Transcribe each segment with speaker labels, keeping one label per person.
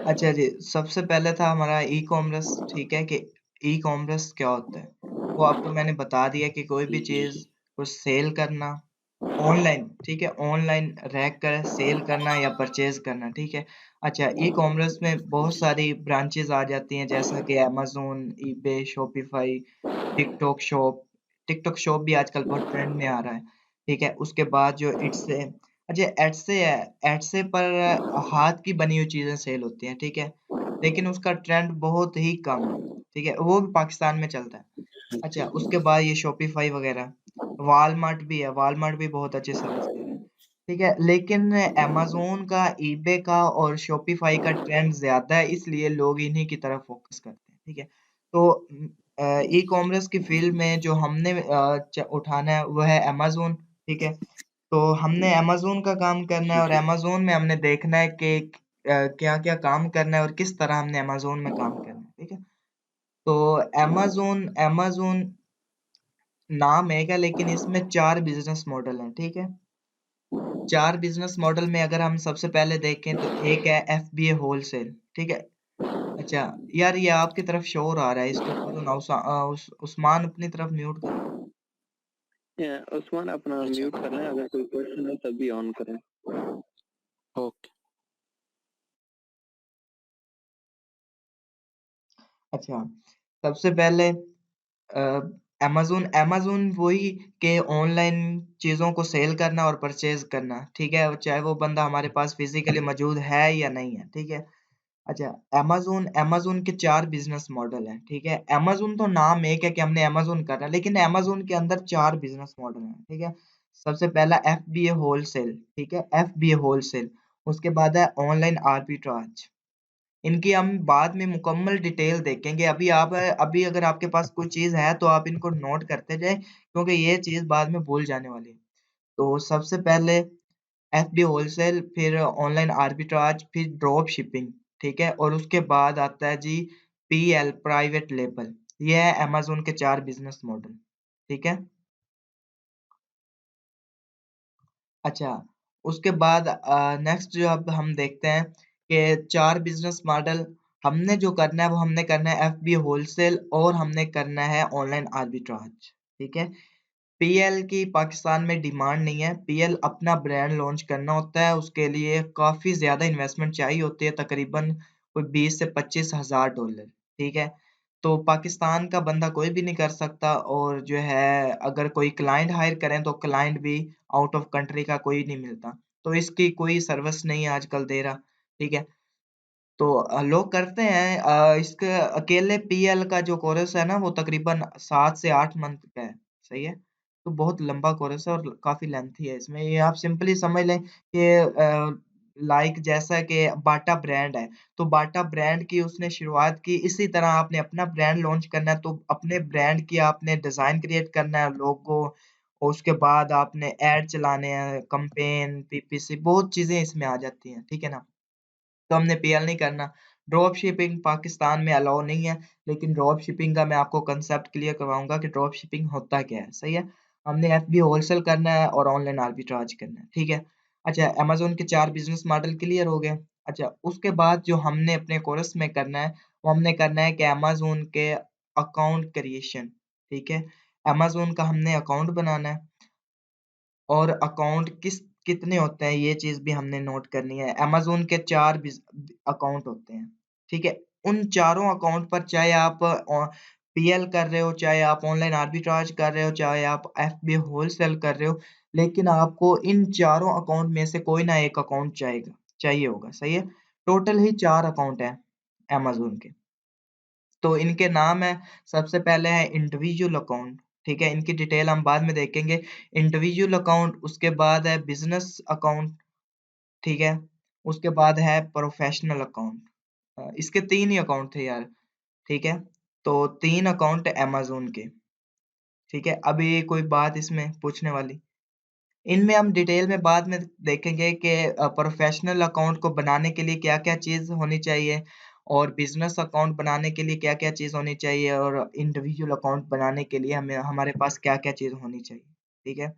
Speaker 1: अच्छा जी, सबसे पहले था हमारा ई कॉमर्स, ठीक है? कि ई कॉमर्स क्या होता है? वो आपको मैंने बता दिया कि कोई भी चीज़ को सेल करना ऑनलाइन, ठीक है? ऑनलाइन रह कर सेल करना या परचेज़ करना, ठीक है? अच्छा, ई कॉमर्स में बहुत सारी ब्रांचेज़ आ जाती हैं, जैसा कि Amazon, eBay, Shopify, TikTok shop. TikTok shop भी आजकल बहुत ट्रेंड में आ रहा है, ठीक है? उसके बाद जो इट्स है, अच्छा एडसे है, एडसे पर हाथ की बनी हुई चीज़ें सेल होती हैं, ठीक है? लेकिन उसका ट्रेंड बहुत ही कम है, ठीक है? वो भी पाकिस्तान में चलता है। अच्छा, उसके बाद ये शॉपिफ़ाई वगैरह, वॉलमार्ट भी है, वॉलमार्ट भी बहुत अच्छी सर्विस दे रहा है, ठीक है? लेकिन अमेज़न का, ईबे का और शॉपिफ़ाई का ट्रेंड ज़्यादा है, इसलिए लोग इन्हीं की तरफ फ़ोकस करते हैं, ठीक है? तो ई-कॉमर्स की फ़ील्ड में जो हमने उठाना है, वो है अमेज़न, ठीक है? तो हमने अमेज़न का काम करना है और
Speaker 2: ठीक है।
Speaker 1: अमेज़न में हमने देखना है कि क्या-क्या काम करना है और किस तरह हमने अमेज़न में काम करना है, ठीक है? तो अमेज़न अमेज़न नाम है क्या, लेकिन इसमें 4 बिज़नेस मॉडल हैं, ठीक है? 4 बिज़नेस मॉडल में अगर हम सबसे पहले देखें तो एक है एफबीए होलसेल, ठीक है? अच्छा, यार ये आपकी तरफ शोर आ रहा है, इसको करो ना उस्मान अपनी तरफ म्यूट करो।
Speaker 2: उस्मान अपना
Speaker 1: अच्छा,
Speaker 2: म्यूट कर लें, अगर कोई क्वेश्चन है तभी ऑन करें।
Speaker 1: ओके। अच्छा, सबसे पहले अ, अमेज़न वही कि ऑनलाइन चीज़ों को सेल करना और परचेज़ करना, ठीक है? चाहे वो बंदा हमारे पास फ़िज़िकली मौजूद है या नहीं है, ठीक है? अच्छा, अमेज़न के 4 बिज़नेस मॉडल हैं, ठीक है? अमेज़न तो नाम एक है कि हमने अमेज़न करना है, लेकिन अमेज़न के अंदर 4 बिज़नेस मॉडल हैं, ठीक है? सबसे पहला एफबीए होलसेल, ठीक है? एफबीए होलसेल, उसके बाद है ऑनलाइन आर्बिट्राज। इनकी हम बाद में मुकम्मल डिटेल देखेंगे। अभी अगर आपके पास कोई चीज़ है, तो आप इनको नोट करते जाएँ, क्योंकि ये चीज़ बाद में भूल जाने वाली है। तो सबसे पहले एफबी होलसेल, फिर ऑनलाइन आर्बिट्राज, फिर ड्रॉप शिपिंग, ठीक है? और उसके बाद आता है जी पीएल प्राइवेट लेबल। ये है अमेज़न के 4 बिज़नेस मॉडल, ठीक है? अच्छा, उसके बाद नेक्स्ट जो अब हम देखते हैं कि 4 बिज़नेस मॉडल हमने जो करना है, वो हमने करना है एफबी होलसेल और हमने करना है ऑनलाइन आर्बिट्राज, ठीक है? पीएल की पाकिस्तान में डिमांड नहीं है। पीएल अपना ब्रांड लॉन्च करना होता है, उसके लिए काफ़ी ज़्यादा इन्वेस्टमेंट चाहिए होती है, तकरीबन कोई 20 से 25 हज़ार डॉलर, ठीक है? तो पाकिस्तान का बंदा कोई भी नहीं कर सकता और जो है अगर कोई क्लाइंट हायर करें तो क्लाइंट भी आउट ऑफ कंट्री का कोई नहीं मिलता। तो इसकी कोई सर्विस नहीं है आजकल दे रहा, ठीक है? तो लोग करते हैं इसके अकेले पीएल का जो कोर्स है ना वो तकरीबन 7 से 8 मंथ का है, सही है? तो बहुत लंबा कोर्स है और काफ़ी लेंथी है इसमें। ये आप सिंपली समझ लें कि लाइक जैसा कि बाटा ब्रांड है, तो बाटा ब्रांड की उसने शुरुआत की, इसी तरह आपने अपना ब्रांड लॉन्च करना है, तो अपने ब्रांड की आपने डिज़ाइन क्रिएट करना है, लोगो और उसके बाद आपने ऐड चलाने हैं, कैम्पेन, पीपीसी बहुत चीज़ें इसमें आ जाती हैं, ठीक है ना? तो हमने पीएल नहीं करना। ड्रॉप शिपिंग पाकिस्तान में अलाउ नहीं है, लेकिन ड्रॉप शिपिंग का मैं आपको कांसेप्ट क्लियर करवाऊँगा कि ड्रॉप शिपिंग होता क्या है, सही है? हमने एफबी होलसेल करना है और ऑनलाइन आर्बिट्राज करना है, ठीक है? अच्छा अमेज़न के 4 बिज़नेस मॉडल क्लियर हो गए। अच्छा उसके बाद जो हमने अपने कोर्स में करना है, वो हमने करना है कि अमेज़न के अकाउंट क्रिएशन, ठीक है? अमेज़न का हमने अकाउंट बनाना है। और अकाउंट कितने होते हैं ये चीज़ भी हमने नोट करनी है। अमेज़न के 4 अकाउंट होते हैं, ठीक है? उन चारों अकाउंट पर चाहे आप पीएल कर रहे हो, चाहे आप ऑनलाइन आर्बिट्राज कर रहे हो, चाहे आप एफबी होलसेल कर रहे हो, लेकिन आपको इन चारों अकाउंट में से कोई ना एक अकाउंट चाहिए होगा, सही है? टोटल ही 4 अकाउंट हैं अमेज़न के। तो इनके नाम हैं, सबसे पहले है इंडिविजुअल अकाउंट, ठीक है? इनकी डिटेल हम बाद में देखेंगे। इंडिविजुअल अकाउंट, उसके बाद है बिज़नेस अकाउंट, ठीक है? उसके बाद है प्रोफ़ेशनल अकाउंट। इसके 3 ही अकाउंट थे यार, ठीक है? तो 3 अकाउंट अमेज़न के, ठीक है? अभी कोई बात इसमें पूछने वाली? इनमें हम डिटेल में बाद में देखेंगे कि प्रोफ़ेशनल अकाउंट को बनाने के लिए क्या-क्या चीज़ होनी चाहिए और बिज़नेस अकाउंट बनाने के लिए क्या-क्या चीज़ होनी चाहिए और इंडिविजुअल अकाउंट बनाने के लिए हमें हमारे पास क्या-क्या चीज़ होनी चाहिए, ठीक है?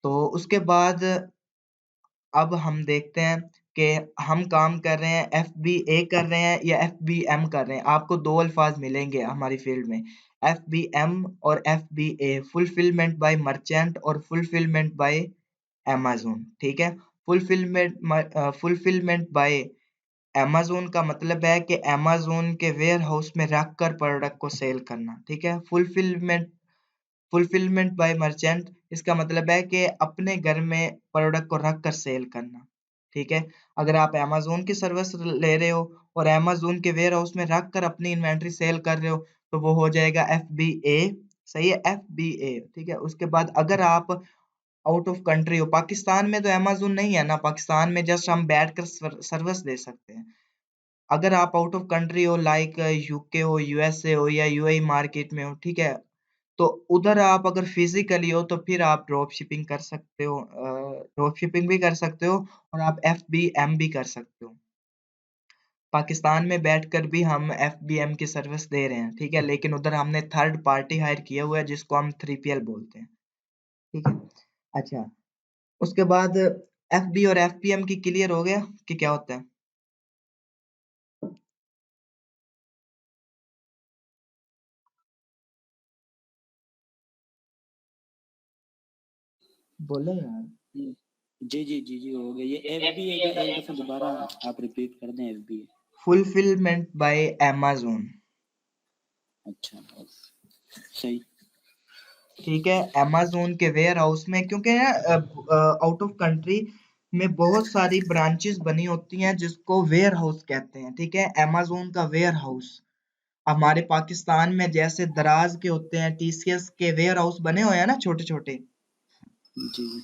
Speaker 1: तो उसके बाद अब हम देखते हैं कि हम काम कर रहे हैं FBA कर रहे हैं या FBM कर रहे हैं। आपको दो अल्फाज मिलेंगे हमारी फील्ड में, FBM और FBA, फुलफिलमेंट बाय मर्चेंट और फुलफिलमेंट बाय अमेज़न। ठीक है, फुलफिलमेंट बाय अमेज़न का मतलब है कि अमेज़न के वेयर हाउस में रख कर प्रोडक्ट को सेल करना। ठीक है, फुलफिलमेंट बाय मर्चेंट, इसका मतलब है कि अपने घर में प्रोडक्ट को रख कर सेल करना। ठीक है, अगर आप अमेज़न की सर्विस ले रहे हो और अमेज़न के वेयर हाउस में रख कर अपनी इन्वेंट्री सेल कर रहे हो तो वो हो जाएगा FBA। सही है, FBA। ठीक है, उसके बाद अगर आप आउट ऑफ कंट्री हो, पाकिस्तान में तो अमेज़न नहीं है ना, पाकिस्तान में जस्ट हम बैठकर सर्विस दे सकते हैं। अगर आप आउट ऑफ कंट्री हो, लाइक यूके हो, यूएसए हो या यूएई मार्केट में हो, ठीक है, तो उधर आप अगर फिजिकली हो तो फिर आप ड्रॉप शिपिंग कर सकते हो, ड्रॉप शिपिंग भी कर सकते हो और आप FBM भी कर सकते हो। पाकिस्तान में बैठकर भी हम FBM की सर्विस दे रहे हैं, ठीक है, लेकिन उधर हमने थर्ड पार्टी हायर किया हुआ है जिसको हम 3PL बोलते हैं। ठीक है, अच्छा, उसके बाद FB और FPM की क्लियर हो गया कि क्या होता है? बोले यार।
Speaker 3: जी जी जी जी हो गया। ये FBA का एक दफा दोबारा आप रिपीट कर दें। FBA
Speaker 1: fulfilment bye Amazon.
Speaker 3: अच्छा, सही।
Speaker 1: ठीक है, अमेज़न के वेयर हाउस में, क्योंकि आउट ऑफ कंट्री में बहुत सारी ब्रांचेस बनी होती हैं जिसको वेयर हाउस कहते हैं। ठीक है, अमेज़न का वेयर हाउस हमारे पाकिस्तान में जैसे दराज के होते हैं, TCS के वेयर हाउस बने हुए हैं ना छोटे छोटे,
Speaker 3: जी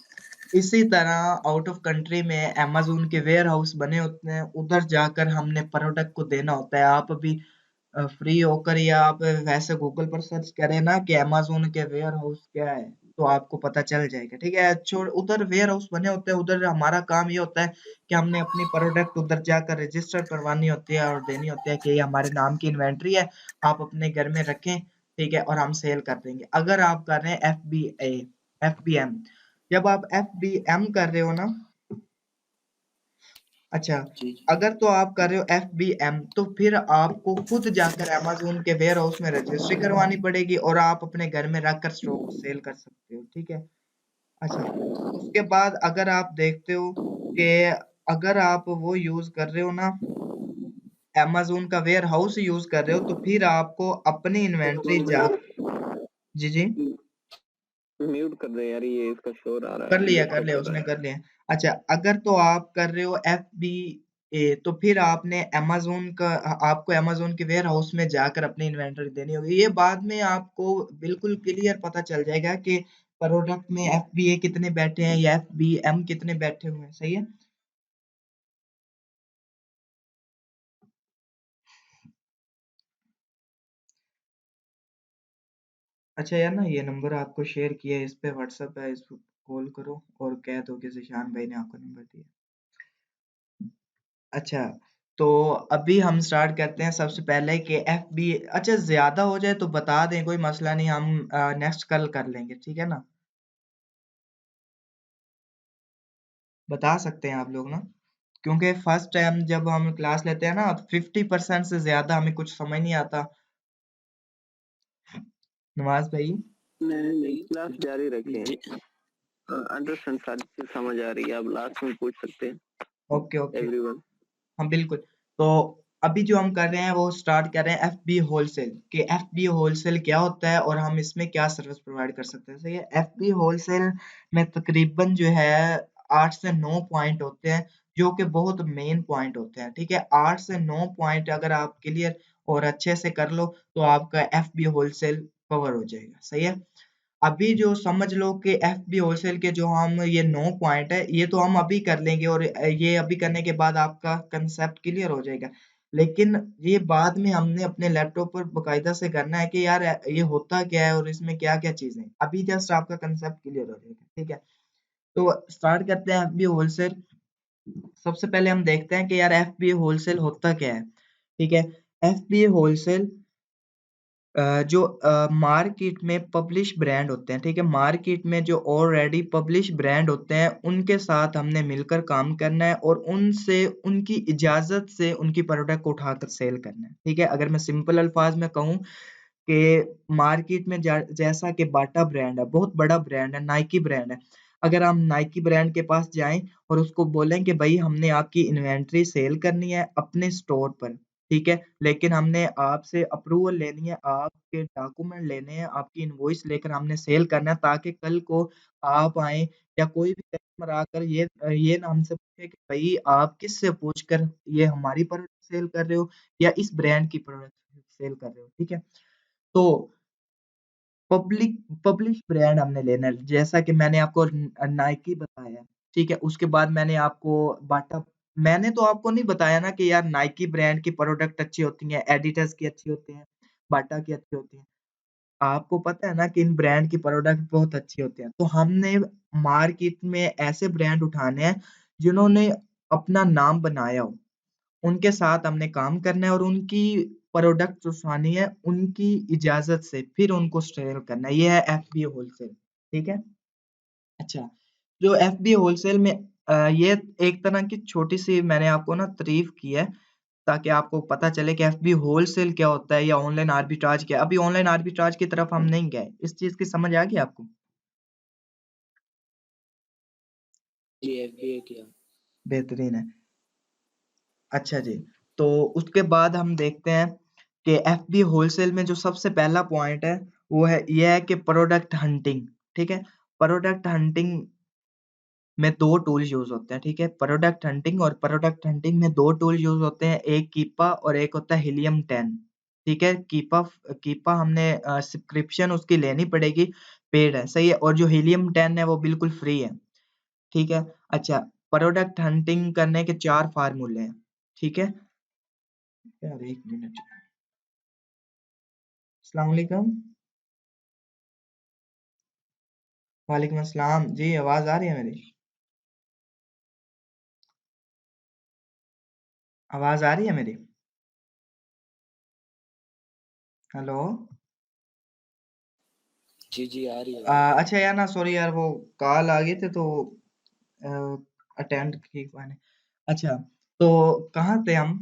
Speaker 1: इसी तरह आउट ऑफ कंट्री में अमेज़न के वेयर हाउस बने होते हैं, उधर जाकर हमने प्रोडक्ट को देना होता है। आप अभी फ्री होकर या आप वैसे गूगल पर सर्च करें ना कि अमेज़न के वेयर हाउस क्या है तो आपको पता चल जाएगा। ठीक है, छोड़, उधर वेयर हाउस बने होते हैं, उधर हमारा काम ये होता है कि हमने अपनी प्रोडक्ट उधर जाकर रजिस्टर करवानी होती है और देनी होती है कि ये हमारे नाम की इन्वेंट्री है, आप अपने घर में रखें। ठीक है, और हम सेल कर देंगे। अगर आप कर रहे हैं FBA, FBM, जब आप FBM कर रहे हो ना, अच्छा,
Speaker 3: जी
Speaker 1: अगर तो आप कर रहे हो FBM तो फिर आपको खुद जाकर अमेज़न के वेयर हाउस में रजिस्ट्री करवानी पड़ेगी और आप अपने घर में रखकर स्टॉक को सेल कर सकते हो। ठीक है, अच्छा, उसके बाद अगर आप देखते हो कि अगर आप वो यूज कर रहे हो ना, अमेज़न का वेयर हाउस यूज कर रहे हो तो फिर आपको अपनी इन्वेंट्री जा, जी जी,
Speaker 2: म्यूट कर दे यार, ये इसका शोर आ रहा
Speaker 1: कर
Speaker 2: है,
Speaker 1: लिया कर
Speaker 2: डिस्टर्ब
Speaker 1: लिया,
Speaker 2: कर रहा
Speaker 1: उसने
Speaker 2: है।
Speaker 1: कर लिया। अच्छा, अगर तो आप कर रहे हो FBA तो फिर आपने अमेज़न का, आपको अमेज़न के वेयर हाउस में जाकर अपनी इन्वेंटरी देनी होगी। ये बाद में आपको बिल्कुल क्लियर पता चल जाएगा कि प्रोडक्ट में FBA कितने बैठे हैं या FBM कितने बैठे हुए हैं। सही है, अच्छा यार ना, ये नंबर आपको शेयर किया है, इस पे व्हाट्सएप है, इस पे कॉल करो और कह दो कि ज़िशान भाई ने आपको नंबर दिया। अच्छा, तो अभी हम स्टार्ट करते हैं सबसे पहले कि FB, अच्छा ज़्यादा हो जाए तो बता दें, कोई मसला नहीं, हम नेक्स्ट कल कर लेंगे। ठीक है ना, बता सकते हैं आप लोग ना, क्योंकि फर्स्ट टाइम जब हम क्लास लेते हैं ना तो 50% से ज़्यादा हमें कुछ समझ नहीं आता। नवाज भाई,
Speaker 2: नहीं, क्लास जारी रखें।
Speaker 3: जी
Speaker 2: अंडरस्टैंड, सारी चीज समझ आ रही है, आप लास्ट में पूछ सकते हैं
Speaker 1: ओके ओके,
Speaker 2: एवरीवन।
Speaker 1: हाँ बिल्कुल। तो अभी जो हम कर रहे हैं वो स्टार्ट कर रहे हैं FB होलसेल, कि FB होलसेल क्या होता है और हम इसमें क्या सर्विस प्रोवाइड कर सकते हैं। सही है, FB होलसेल में तकरीबन जो है 8 से 9 पॉइंट होते हैं जो कि बहुत मेन पॉइंट होते हैं। ठीक है, 8 से 9 पॉइंट अगर आप क्लियर और अच्छे से कर लो तो आपका FB होलसेल कवर हो जाएगा। सही है, अभी जो समझ लो कि FB होलसेल के जो हम ये 9 पॉइंट है, ये तो हम अभी कर लेंगे और ये अभी करने के बाद आपका कंसेप्ट क्लियर हो जाएगा। लेकिन ये बाद में हमने अपने लैपटॉप पर बाकायदा से करना है कि यार ये होता क्या है और इसमें क्या-क्या चीज़ें हैं। अभी जस्ट आपका कंसेप्ट क्लियर हो जाएगा। ठीक है, तो स्टार्ट करते हैं FB होलसेल। सबसे पहले हम देखते हैं कि यार FB होलसेल होता क्या है। ठीक है, FB होलसेल जो मार्केट में पब्लिश ब्रांड होते हैं, ठीक है? मार्केट में जो ऑलरेडी पब्लिश ब्रांड होते हैं, उनके साथ हमने मिलकर काम करना है और उनसे उनकी इजाज़त से उनकी प्रोडक्ट को उठाकर सेल करना है, ठीक है? अगर मैं सिंपल अल्फाज में कहूँ कि मार्केट में जैसा कि बाटा ब्रांड है, बहुत बड़ा ब्रांड है, नाइकी ब्रांड है। अगर हम नाइकी ब्रांड के पास जाएँ और उसको बोलें कि भई हमने आपकी इन्वेंटरी सेल करनी है अपने स्टोर पर, ठीक है? लेकिन हमने आपसे अप्रूवल लेनी है, आपके डॉक्यूमेंट लेने हैं, आपकी इनवॉइस लेकर हमने सेल करना है ताकि कल को आप आएँ या कोई भी कस्टमर आकर ये ना हमसे पूछे कि भई आप किससे पूछकर ये हमारी प्रोडक्ट सेल कर रहे हो या इस ब्रांड की प्रोडक्ट सेल कर रहे हो, ठीक है? तो पब्लिश ब्रांड हमने लेना है, जैसा कि मैंने आपको नाइकी बताया, ठीक है? उसके बाद मैंने तो आपको नहीं बताया ना कि यार नाइकी ब्रांड की प्रोडक्ट अच्छी होती हैं, एडिडास की अच्छी होती हैं, बाटा की अच्छी होती हैं। आपको पता है ना कि इन ब्रांड की प्रोडक्ट बहुत अच्छी होती हैं। तो हमने मार्केट में ऐसे ब्रांड उठाने हैं, जिन्होंने अपना नाम बनाया हो। उनके साथ हमने काम करना है और उनकी प्रोडक्ट चुसवानी है, उनकी इजाज़त से, फिर उनको सेल करना है। ये है एफबीओ होलसेल, ठीक है? अच्छा, जो एफबीओ होलसेल में ये एक तरह की छोटी-सी मैंने आपको ना तारीफ़ की है, ताकि आपको पता चले कि एफबीओ होलसेल क्या होता है या ऑनलाइन आर्बिट्राज क्या है। अभी ऑनलाइन आर्बिट्राज की तरफ हम नहीं गए। इस चीज़ की समझ आ गई आपको?
Speaker 3: जी एफबीए किया।
Speaker 1: बेहतरीन है। अच्छा जी, तो उसके बाद हम देखते हैं कि एफबी होलसेल में जो सबसे पहला पॉइंट है, वो है ये है कि प्रोडक्ट हंटिंग, ठीक है? प्रोडक्ट हंटिंग में 2 टूल यूज़ होते हैं, ठीक है? प्रोडक्ट हंटिंग में 2 टूल यूज़ होते हैं, एक कीपा और एक होता है हीलियम 10, ठीक है? कीपा हमने सब्सक्रिप्शन उसकी लेनी पड़ेगी, पेड है, सही है? और जो हीलियम 10 है, वो बिल्कुल फ्री है, ठीक है? अच्छा, प्रोडक्ट हंटिंग करने के 4 फ़ॉर्मूले हैं, ठीक है? यार 1 मिनट। अस्सलाम वालेकुम। वालेकुम अस्सलाम। जी, आवाज़ आ रही है मेरी? आवाज़ आ रही है मेरी? हेलो?
Speaker 3: जी जी आ रही है भाई।
Speaker 1: अच्छा यार ना सॉरी यार वो कॉल आ गए थे तो अ, अटेंड की मैंने। अच्छा, तो कहाँ थे हम?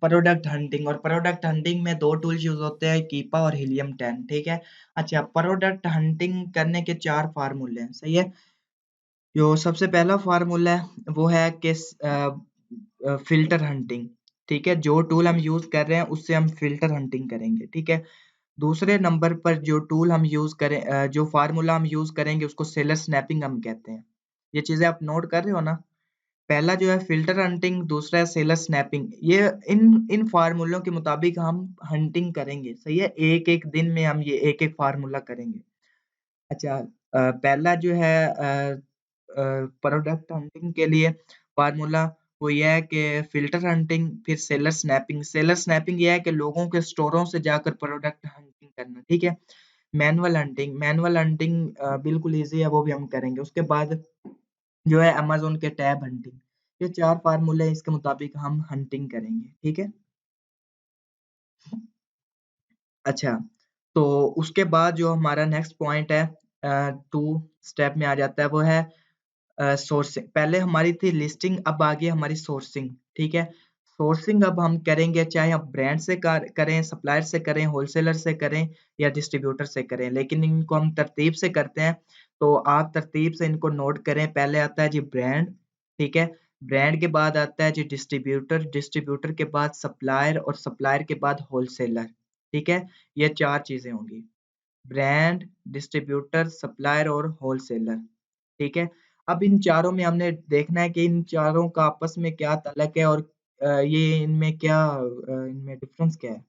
Speaker 1: प्रोडक्ट हंटिंग और प्रोडक्ट हंटिंग में 2 टूल्स यूज़ होते हैं, कीपा और हीलियम 10, ठीक है? अच्छा, प्रोडक्ट हंटिंग करने के 4 फ़ॉर्मूले हैं, सही है? जो सबसे पहला फ़ॉर्मूला है, वो है कि फ़िल्टर हंटिंग, ठीक है? जो टूल हम यूज़ कर रहे हैं, उससे हम फ़िल्टर हंटिंग करेंगे, ठीक है? दूसरे नंबर पर जो टूल हम यूज़ करें जो फ़ॉर्मूला हम यूज़ करेंगे, उसको सेलर स्नैपिंग हम कहते हैं। ये चीज़ें आप नोट कर रहे हो ना? पहला जो है फ़िल्टर हंटिंग, दूसरा है सेलर स्नैपिंग। ये इन इन फ़ॉर्मूलों के मुताबिक हम हंटिंग करेंगे, सही है? एक-एक दिन में हम ये एक-एक फ़ॉर्मूला करेंगे। अच्छा पहला जो है प्रोडक्ट हंटिंग के लिए फ़ॉर्मूला वो ये है कि फ़िल्टर हंटिंग फिर सेलर स्नैपिंग। सेलर स्नैपिंग ये है कि लोगों के स्टोरों से जाकर प्रोडक्ट हंटिंग करना, ठीक है? मैनुअल हंटिंग बिल्कुल ईज़ी है, वो भी हम करेंगे। उसके बाद जो है अमेज़न के टैब हंटिंग। ये 4 फ़ॉर्मूले हैं, इसके मुताबिक हम हंटिंग करेंगे, ठीक है? अच्छा, तो उसके बाद जो हमारा नेक्स्ट पॉइंट है 2 स्टेप में आ जाता है, वो है सोर्सिंग। पहले हमारी थी लिस्टिंग, अब आ गई हमारी सोर्सिंग, ठीक है? सोर्सिंग अब हम करेंगे चाहे आप ब्रांड से करें, सप्लायर से करें, होलसेलर से करें या डिस्ट्रीब्यूटर से करें, लेकिन इनको हम तरतीब से करते हैं। तो आप तरतीब से इनको नोट करें, पहले आता है जी ब्रांड, ठीक है? ब्रांड के बाद आता है जी डिस्ट्रीब्यूटर, डिस्ट्रीब्यूटर के बाद सप्लायर और सप्लायर के बाद होलसेलर, ठीक है? ये 4 चीज़ें होंगी। ब्रांड, डिस्ट्रीब्यूटर, सप्लायर और होलसेलर, ठीक है? अब इन चारों में हमने देखना है कि इन चारों का आपस में क्या तल्लक है और ये इनमें इनमें डिफ़रेंस क्या है,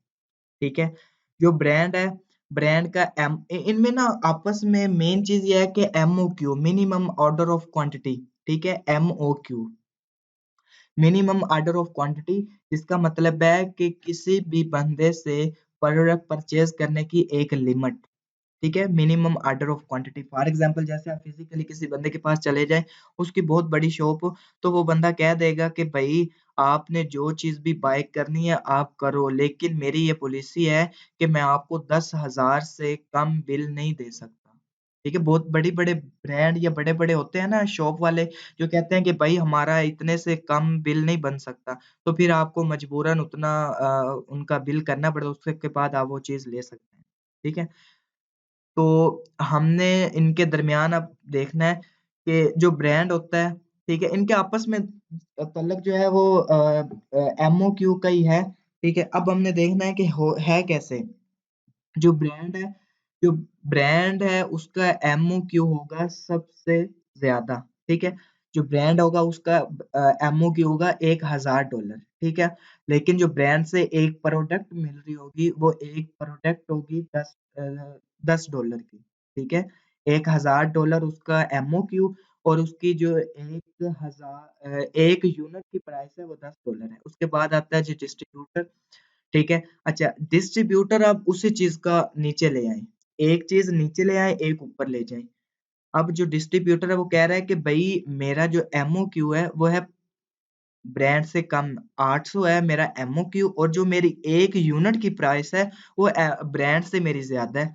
Speaker 1: ठीक है? जो ब्रांड है, ब्रांड का इनमें ना आपस में मेन चीज़ ये है कि MOQ minimum order of quantity, ठीक है? MOQ minimum order of quantity इसका मतलब है कि किसी भी बंदे से प्रोडक्ट परचेज़ करने की एक लिमिट, ठीक है? Minimum order of quantity for example जैसे आप फिज़िकली किसी बंदे के पास चले जाएँ, उसकी बहुत बड़ी शॉप हो, तो वो बंदा कह देगा कि भई आपने जो चीज़ भी बाय करनी है आप करो, लेकिन मेरी ये पॉलिसी है कि मैं आपको 10,000 से कम बिल नहीं दे सकता। ठीक है? बहुत बड़े-बड़े ब्रांड या बड़े-बड़े होते हैं ना शॉप वाले जो कहते हैं कि भाई हमारा इतने से कम बिल नहीं बन सकता, तो फिर आपको मजबूरन उतना उनका बिल करना पड़ेगा, उसके बाद आप वो चीज़ ले सकते हैं। ठीक है? तो हमने इनके दरमियान अब देखना है कि जो ब्रांड होता है, ठीक है? इनके आपस में तल्लक जो है वो एमओक्यू का ही है, ठीक है? अब हमने देखना है कि हो है कैसे? जो ब्रांड है जो ब्रांड है उसका एमओक्यू होगा सबसे ज़्यादा, ठीक है? जो ब्रांड होगा उसका एमओक्यू होगा $1000, ठीक है? लेकिन जो ब्रांड से एक प्रोडक्ट मिल रही होगी वो एक प्रोडक्ट होगी $10 की, ठीक है? $1000 उसका एमओक्यू और उसकी जो 1 यूनिट की प्राइस है वो $10 है। उसके बाद आता है जी डिस्ट्रीब्यूटर, ठीक है? अच्छा, डिस्ट्रीब्यूटर आप उसी चीज़ का नीचे ले आएँ। एक चीज़ नीचे ले आएँ, एक ऊपर ले जाएँ। अब जो डिस्ट्रीब्यूटर है वो कह रहा है कि भई मेरा जो एमओक्यू है वो है ब्रांड से कम 800 है मेरा एमओक्यू और जो मेरी 1 यूनिट की प्राइस है वो ब्रांड से मेरी ज़्यादा है।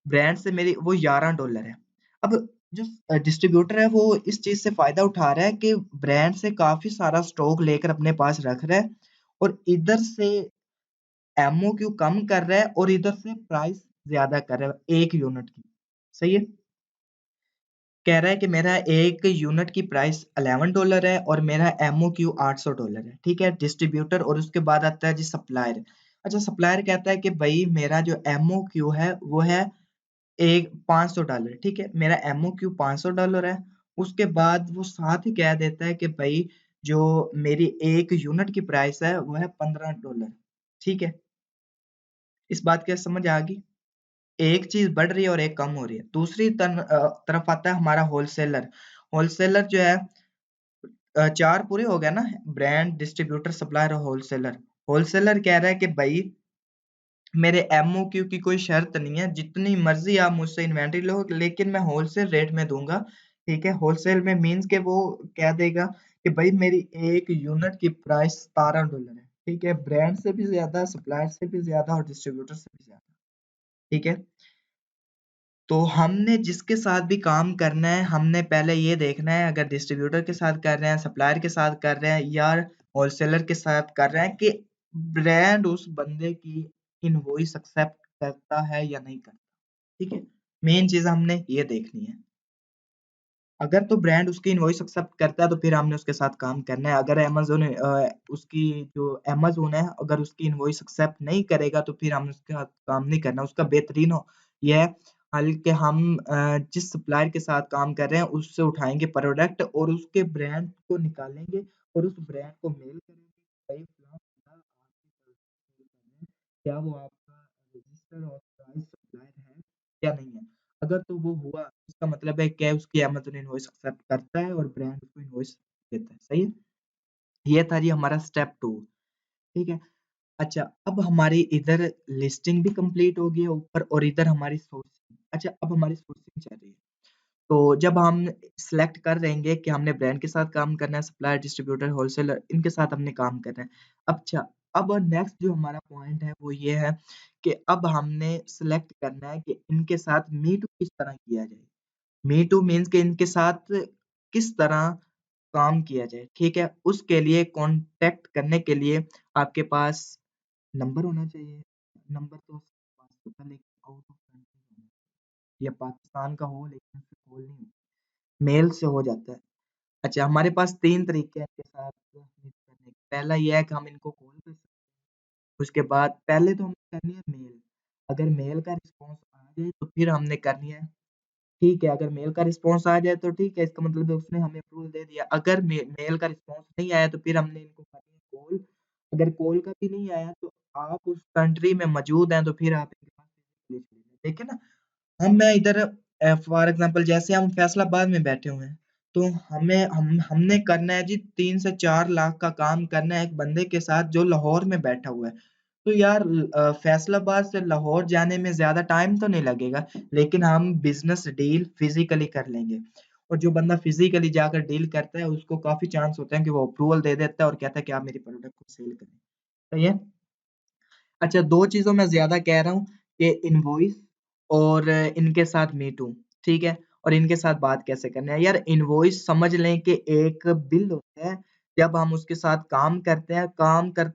Speaker 1: ब्रांड से मेरी वो $11 है। अब जो डिस्ट्रीब्यूटर है वो इस चीज़ से फ़ायदा उठा रहा है कि ब्रांड से काफ़ी सारा स्टॉक लेकर अपने पास रख रहा है और इधर से एमओक्यू कम कर रहा है और इधर से प्राइस ज़्यादा कर रहा है 1 यूनिट की, सही है? कह रहा है कि मेरा 1 यूनिट की प्राइस $11 है और मेरा एमओक्यू $800 है, ठीक है? डिस्ट्रीब्यूटर और उसके बाद आता है जी सप्लायर। अच्छा सप्लायर कहता है कि भई मेरा जो एमओक्यू है वो है एक $500, ठीक है? मेरा एमओक्यू $500 है, उसके बाद वो साथ ही कह देता है कि भई जो मेरी 1 यूनिट की प्राइस है वो है $15, ठीक है? इस बात की समझ आ गई? एक चीज़ बढ़ रही है और एक कम हो रही है। दूसरी तरफ आता है हमारा होलसेलर। होलसेलर जो है 4 पूरे हो गए ना ब्रांड, डिस्ट्रीब्यूटर, सप्लायर और होलसेलर। होलसेलर कह रहा है कि भई मेरे एमओक्यू की कोई शर्त नहीं है, जितनी मर्ज़ी आप मुझसे इन्वेंटरी लो लेकिन मैं होलसेल रेट में दूँगा, ठीक है? होलसेल में मीन्स कि वो कह देगा कि भई मेरी 1 यूनिट की प्राइस $17 है, ठीक है? ब्रांड से भी ज़्यादा, सप्लायर से भी ज़्यादा और डिस्ट्रीब्यूटर से भी ज़्यादा, ठीक है? तो हमने जिसके साथ भी काम करना है, हमने पहले ये देखना है अगर डिस्ट्रीब्यूटर के साथ कर रहे हैं, सप्लायर के साथ कर रहे हैं या होलसेलर के साथ कर रहे हैं कि ब्रांड उस बंदे की इनवॉइस एक्सेप्ट करता है या नहीं करता, ठीक है? मेन चीज़ हमने ये देखनी है। अगर तो ब्रांड उसकी इनवॉइस एक्सेप्ट करता है तो फिर हमने उसके साथ काम करना है। अगर उसकी जो अमेज़न है अगर उसकी इनवॉइस एक्सेप्ट नहीं करेगा तो फिर हमने उसके साथ काम नहीं करना। उसका बेहतरीन हो ये है हल कि हम जिस सप्लायर के साथ काम कर रहे हैं उससे उठाएँगे प्रोडक्ट और उसके ब्रांड को निकालेंगे और उस ब्रांड को मेल करेंगे भई फलाँ-फलाँ आपके प्रोडक्ट सेल कर रहे हैं, क्या वो आपका रजिस्टर्ड ऑथराइज़्ड सप्लायर है या नहीं है? अगर तो वो हुआ, इसका मतलब है क्या उसकी अमेज़न इनवॉइस एक्सेप्ट करता है और ब्रांड उसको इनवॉइस देता है, सही है? ये था जी हमारा स्टेप 2 ठीक है? अच्छा, अब हमारी इधर लिस्टिंग भी कंप्लीट हो गई है ऊपर और इधर हमारी सोर्सिंग अच्छा, अब हमारी सोर्सिंग चल रही है। तो जब हम सिलेक्ट कर लेंगे कि हमने ब्रांड के साथ काम करना है, सप्लायर, डिस्ट्रीब्यूटर, होलसेलर इनके साथ हमने काम करना है। अच्छा, अब नेक्स्ट जो हमारा पॉइंट है वो ये है कि अब हमने सिलेक्ट करना है कि इनके साथ मीट किस तरह किया जाए। मी टू मीन्स कि इनके साथ किस तरह काम किया जाए, ठीक है? उसके लिए कॉन्टैक्ट करने के लिए आपके पास नंबर होना चाहिए। नंबर तो सबके पास होता है लेकिन आउट ऑफ कंट्री होना चाहिए या पाकिस्तान का हो लेकिन उससे कॉल नहीं होती, मेल से हो जाता है। अच्छा हमारे पास 3 तरीके हैं इनके साथ मीट करने के। पहला ये है कि हम इनको कॉल कर सकते हैं, उसके बाद पहले तो हमें करनी है मेल। अगर मेल का रिस्पॉन्स आ जाए तो फिर हमने करनी है ठीक है, अगर मेल का रिस्पॉन्स आ जाए तो ठीक है, इसका मतलब है उसने हमें अप्रूवल दे दिया। अगर मेल का रिस्पॉन्स नहीं आया तो फिर हमने इनको करनी है कॉल। अगर कॉल का भी नहीं आया तो आप उस कंट्री में मौजूद हैं तो फिर आप इनके पास फिज़िकली चले जाएँ। ठीक है ना? हम मैं इधर फॉर एग्ज़ाम्पल जैसे हम फैसलाबाद में बैठे हुए हैं, तो हमने करना है जी 3 से 4 लाख का काम करना है एक बंदे के साथ जो लाहौर में बैठा हुआ है। तो यार फैसलाबाद से लाहौर जाने में ज़्यादा टाइम तो नहीं लगेगा, लेकिन हम बिज़नेस डील फ़िज़िकली कर लेंगे। और जो बंदा फिजिकली जाकर डील करता है उसको काफी चांस होते हैं कि वो अप्रूवल दे देता है और कहता है कि आप मेरी प्रोडक्ट को सेल करें। सही है। अच्छा, दो चीजों में ज्यादा कह रहा हूँ कि इनवॉइस और इनके साथ मी टू, ठीक है। और इनके साथ बात कैसे करनी है यार। इनवॉइस समझ लें कि एक बिल होता है। जब हम उसके साथ काम करते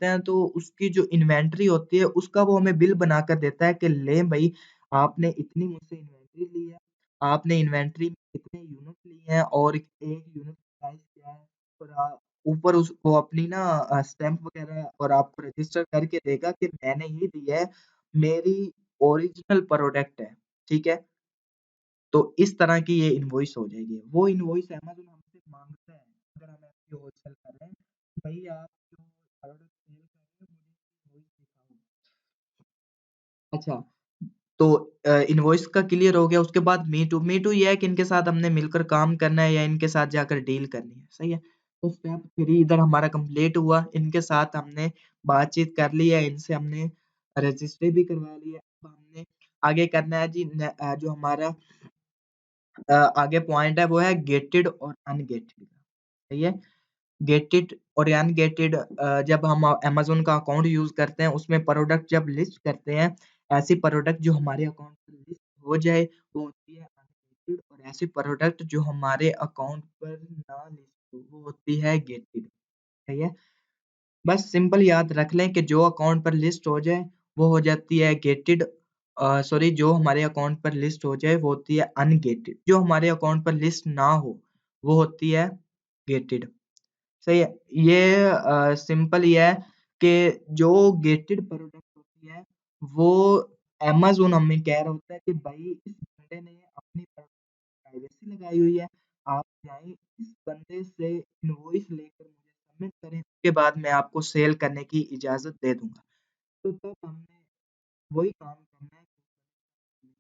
Speaker 1: हैं तो उसकी जो इन्वेंट्री होती है उसका वो हमें बिल बनाकर देता है कि ले भाई, आपने इतनी मुझसे इन्वेंट्री ली है, आपने इन्वेंट्री में इतने यूनिट लिए हैं और एक यूनिट प्राइस क्या है। और ऊपर उस वो अपनी ना स्टैम्प वगैरह और आपको रजिस्टर करके देगा कि मैंने ही दी है, मेरी ओरिजिनल प्रोडक्ट है, ठीक है। तो इस तरह की ये इनवॉइस हो जाएगी। वो इनवॉइस अमेज़न हमसे माँगता है, अगर हम ऐसे होलसेल कर रहे हैं, भई आप जो प्रोडक्ट सेल कर रहे हो मुझे इनवॉइस दिखाओ। अच्छा, तो इनवॉइस का क्लियर हो गया। उसके बाद मी टू ये है कि इनके साथ हमने मिलकर काम करना है या इनके साथ जाकर डील करनी है, सही है। तो स्टेप 3 इधर हमारा कंप्लीट हुआ। इनके साथ हमने बातचीत कर ली है, इनसे हमने रजिस्ट्री भी करवा ली है। अब हमने आगे करना है जी जो हमारा आगे पॉइंट है वो है गेटेड और अनगेटेड का, सही है। गेटेड और अनगेटेड जब हम अमेज़न का अकाउंट यूज़ करते हैं उसमें प्रोडक्ट जब लिस्ट करते हैं, ऐसी प्रोडक्ट जो हमारे अकाउंट पर लिस्ट हो जाए वो होती है अनगेटेड, और ऐसी प्रोडक्ट जो हमारे अकाउंट पर ना लिस्ट हो वो होती है गेटेड, सही है। बस सिंपल याद रख लें कि जो अकाउंट पर लिस्ट हो जाए वो हो जाती है गेटेड, सॉरी, जो हमारे अकाउंट पर लिस्ट हो जाए वो होती है अनगेटेड, जो हमारे अकाउंट पर लिस्ट ना हो वो होती है गेटेड, सही है। ये सिंपल ये है कि जो गेटेड प्रोडक्ट होती है वो अमेज़न हमें कह रहा होता है कि भाई इस बंदे ने अपनी प्राइवेसी लगाई हुई है, आप जाएँ इस बंदे से इनवॉइस लेकर मुझे सबमिट करें, उसके बाद मैं आपको सेल करने की इजाज़त दे दूँगा। तो तब हमने वही काम करना है कि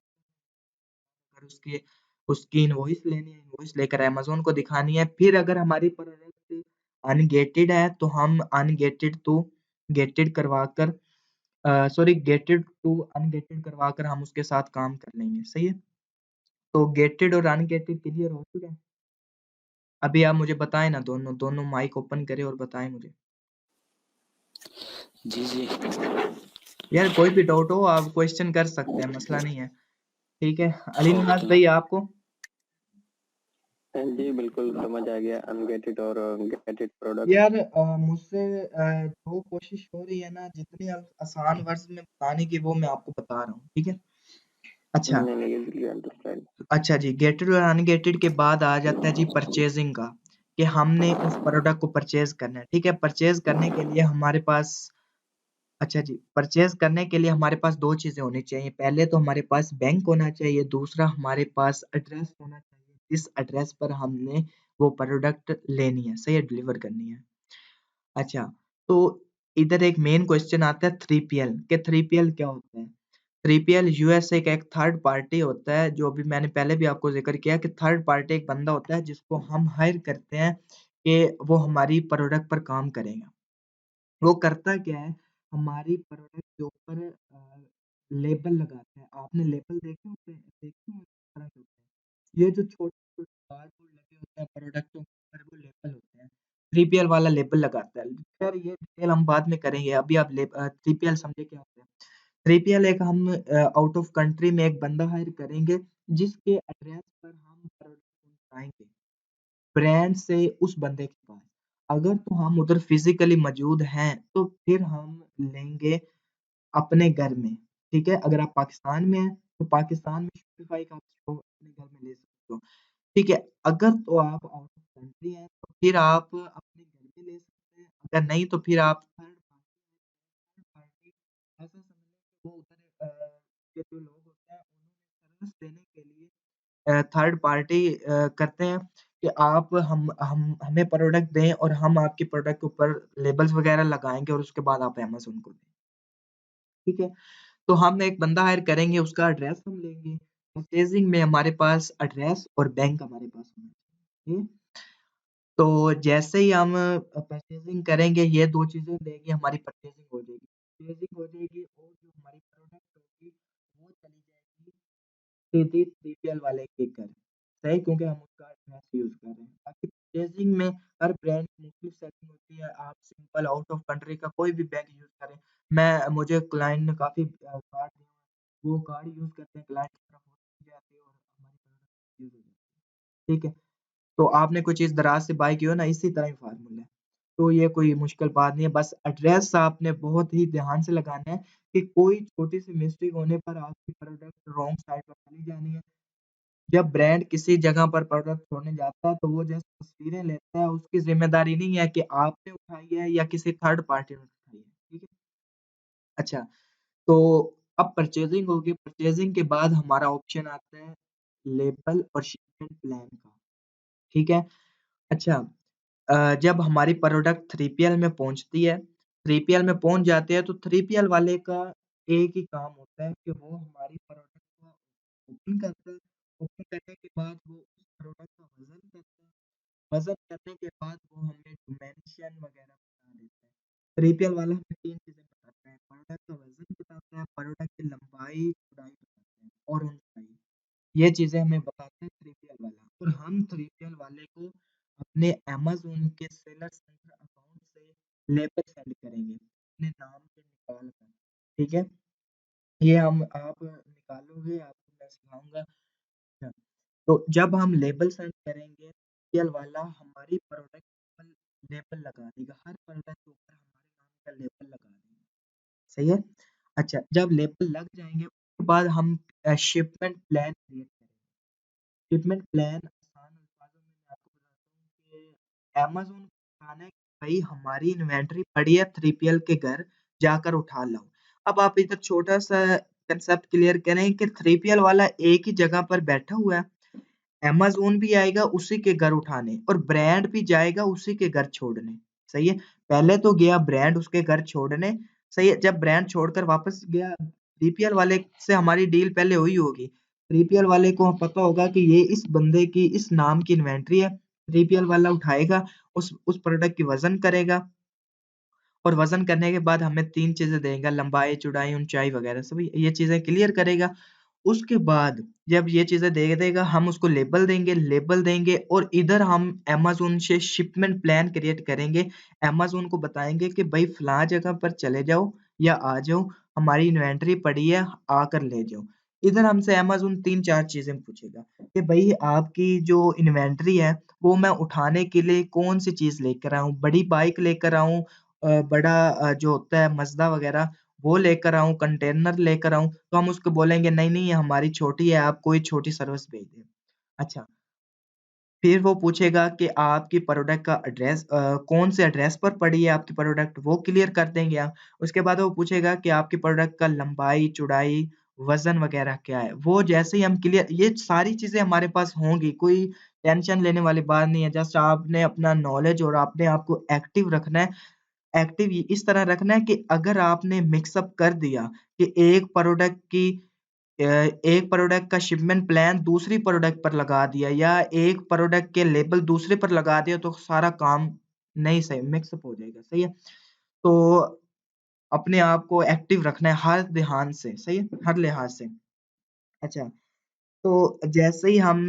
Speaker 1: अगर उसकी उसकी इनवॉइस लेनी है, इनवॉइस लेकर अमेज़न को दिखानी है। फिर अगर हमारी प्रोडक्ट अनगेटेड है तो हम अनगेटेड टू गेटेड करवाकर सॉरी, गेटेड टू अनगेटेड करवाकर हम उसके साथ काम कर लेंगे, सही है। तो गेटेड और अनगेटेड क्लियर हो चुका है। अभी आप मुझे बताएँ ना, दोनों दोनों माइक ओपन करें और बताएँ मुझे।
Speaker 3: जी जी।
Speaker 1: यार कोई भी डाउट हो आप क्वेश्चन कर सकते हैं, मसला नहीं है। ठीक है, अली नवाज भाई आपको?
Speaker 2: जी बिल्कुल समझ आ गया, अनगेटेड और गेटेड प्रोडक्ट।
Speaker 1: यार मुझसे जो कोशिश हो रही है ना जितनी आसान वर्ड्स में बताने की वो मैं आपको बता रहा हूँ, ठीक है। अच्छा,
Speaker 2: नहीं नहीं, इजीली अंडरस्टैंड।
Speaker 1: अच्छा जी, गेटेड और अनगेटेड के बाद आ जाता है जी परचेजिंग का, कि हमने उस प्रोडक्ट को परचेज करना है, ठीक है। परचेज करने के लिए हमारे पास, अच्छा जी, परचेज़ करने के लिए हमारे पास 2 चीज़ें होनी चाहिए। पहले तो हमारे पास बैंक होना चाहिए, दूसरा हमारे पास एड्रेस होना चाहिए, जिस एड्रेस पर हमने वो प्रोडक्ट लेनी है, सही है, डिलीवर करनी है। अच्छा, तो इधर एक मेन क्वेश्चन आता है 3PL, कि 3PL क्या होता है? 3PL यूएसए का एक थर्ड पार्टी होता है, जो अभी मैंने पहले भी आपको ज़िक्र किया कि थर्ड पार्टी एक बंदा होता है जिसको हम हायर करते हैं कि वो हमारी प्रोडक्ट पर काम करेगा। वो करता क्या है, हमारी प्रोडक्ट के ऊपर लेबल लगाता है। आपने लेबल देखे होंगे किस तरह के होते हैं। ये जो छोटे-छोटे बारकोड लगे होते हैं प्रोडक्टों के ऊपर वो लेबल होते हैं। 3PL वाला लेबल लगाता है। खैर ये डिटेल हम बाद में करेंगे, अभी आप 3PL समझे क्या होता है? 3PL एक हम आउट ऑफ कंट्री में एक बंदा हायर करेंगे जिसके एड्रेस पर हम प्रोडक्ट पहुँचाएँगे। ब्रांड से उस बंदे के पास। अगर तो हम उधर फिज़िकली मौजूद हैं, तो फिर हम लेंगे अपने घर में, ठीक है? अगर आप पाकिस्तान में हैं, तो पाकिस्तान में शॉपिफ़ाई का आप स्टोर अपने घर में ले सकते हो, ठीक है? अगर तो आप आउट ऑफ कंट्री हैं, तो फिर आप अपने घर में ले सकते हैं, अगर नहीं तो फिर आप थर्ड पार्टी ऐसा समझ लें कि वो उधर के जो लोग होते हैं, उन्होंने सर्विस देने के लिए थर्ड पार्टी करते हैं कि आप हम हमें प्रोडक्ट दें और हम आपके प्रोडक्ट के ऊपर लेबल्स वगैरह लगाएँगे और उसके बाद आप अमेज़न को दें, ठीक है? तो हम एक बंदा हायर करेंगे, उसका एड्रेस हम लेंगे। परचेज़िंग में हमारे पास एड्रेस और बैंक हमारे पास होना चाहिए, ठीक है? तो जैसे ही हम परचेज़िंग करेंगे, ये 2 चीज़ें देंगे, हमारी परचेज़िंग हो जाएगी। परचेज़िंग हो जाएगी और जो हमारी प्रोडक्ट होगी, वो चली जाएगी सीधे 3PL वाले के घर। सही, क्योंकि हम उसका एड्रेस यूज़ कर रहे हैं। बाकी परचेज़िंग में हर ब्रांड की मुख्तलिफ सेटिंग होती है। आप सिंपल आउट ऑफ कंट्री का कोई भी बैंक यूज़ करें। मुझे क्लाइंट ने काफ़ी कार्ड दिए हुए हैं, वो कार्ड यूज़ करते हैं, क्लाइंट की तरफ हो जाती है और हमारी प्रोडक्ट यूज़ हो जाती है। ठीक है? तो आपने कोई चीज़ दराज़ से बाय की हो ना, इसी तरह ही फ़ॉर्मूला है। तो ये कोई मुश्किल बात नहीं है, बस एड्रेस आपने बहुत ही ध्यान से लगाना है कि कोई छोटी-सी मिस्टेक होने पर आपकी प्रोडक्ट रॉन्ग साइड पर चली जानी है। जब ब्रांड किसी जगह पर प्रोडक्ट छोड़ने जाता है, तो वो जैसे तस्वीरें लेता है, उसकी ज़िम्मेदारी नहीं है कि आपने उठाई है या किसी थर्ड पार्टी ने उठाई है। ठीक है? अच्छा, तो अब परचेज़िंग होगी, परचेज़िंग के बाद हमारा ऑप्शन आता है लेबल और शिपमेंट प्लान का। ठीक है? अच्छा, जब हमारी प्रोडक्ट 3PL में पहुँचती है, 3PL में पहुँच जाती है, तो 3PL वाले का एक ही काम होता है कि वो हमारी प्रोडक्ट को ओपन करता है। ओपन करने के बाद वो उस प्रोडक्ट का वज़न करता है। वज़न करने के बाद वो हमें डायमेंशन वग़ैरह बता देता है। 3PL वाला हमें 3 चीज़ें बताता है, प्रोडक्ट का वज़न बताता है, प्रोडक्ट की लंबाई, चौड़ाई बताता है और ऊँचाई। ये चीज़ें हमें बताता है 3PL वाला और हम 3PL वाले को अपने अमेज़न के सेलर सेंटर अकाउंट से लेबल सेंड करेंगे, अपने नाम से निकाल कर, ठीक है? ये हम आप निकालोगे, आपको मैं सिखाऊँगा। अच्छा, तो जब हम लेबल सेंड करेंगे, 3PL वाला हमारी प्रोडक्ट पर लेबल लगा देगा, हर प्रोडक्ट के ऊपर हमारे नाम का लेबल लगा देगा, सही है? अच्छा, जब लेबल लग जाएँगे, उसके बाद हम शिपमेंट प्लान क्रिएट करेंगे। शिपमेंट प्लान आसान अल्फाज़ों में मैं आपको बताता हूँ कि अमेज़न को बताना है कि भई हमारी इन्वेंटरी पड़ी है 3PL के घर, जाकर उठा लाओ। अब आप इधर छोटा-सा कांसेप्ट क्लियर करें कि 3PL वाला एक ही जगह पर बैठा हुआ है, अमेज़न भी आएगा उसी के घर उठाने और ब्रांड भी जाएगा उसी के घर छोड़ने, सही है? पहले तो गया ब्रांड उसके घर छोड़ने, सही है? जब ब्रांड छोड़कर वापस गया 3PL वाले से हमारी डील पहले हुई होगी। 3PL वाले को पता होगा कि ये इस बंदे की इस नाम की इन्वेंटरी है, 3PL वाला उठाएगा, उस प्रोडक्ट की वज़न करेगा और वज़न करने के बाद हमें 3 चीज़ें देगा लंबाई, चौड़ाई, ऊँचाई वगैरह सभी ये चीज़ें क्लियर करेगा। उसके बाद जब ये चीज़ें दे देगा हम उसको लेबल देंगे और इधर हम अमेज़न से शिपमेंट प्लान क्रिएट करेंगे। अमेज़न को बताएँगे कि भई फलाँ जगह पर चले जाओ या आ जाओ, हमारी इन्वेंटरी पड़ी है, आकर ले जाओ। इधर हमसे अमेज़न 3-4 चीज़ें पूछेगा कि भई आपकी जो इन्वेंटरी है, वो मैं उठाने के लिए कौन-सी चीज़ लेकर आऊँ? बड़ी बाइक लेकर आऊँ बड़ा जो होता है मज़दा वगैरह वो लेकर आऊँ, कंटेनर लेकर आऊँ, तो हम उसको बोलेंगे नहीं, ये हमारी छोटी है, आप कोई छोटी सर्विस भेज दें। अच्छा, फिर वो पूछेगा कि आपकी प्रोडक्ट का एड्रेस कौन से एड्रेस पर पड़ी है आपकी प्रोडक्ट, वो क्लियर कर देंगे हम। उसके बाद वो पूछेगा कि आपकी प्रोडक्ट का लंबाई, चौड़ाई, वज़न वगैरह क्या है? वो जैसे ही हम क्लियर ये सारी चीज़ें हमारे पास होंगी, कोई टेंशन लेने वाली बात नहीं है। जस्ट आपने अपना नॉलेज और अपने आप को एक्टिव रखना है। एक्टिव इस तरह रखना है कि अगर आपने मिक्स अप कर दिया कि एक प्रोडक्ट का शिपमेंट प्लान दूसरी प्रोडक्ट पर लगा दिया या एक प्रोडक्ट के लेबल दूसरे पर लगा दिया तो सारा काम नहीं सही मिक्स अप हो जाएगा, सही है? तो अपने आप को एक्टिव रखना है हर ध्यान से, सही है? हर लिहाज से। अच्छा, तो जैसे ही हम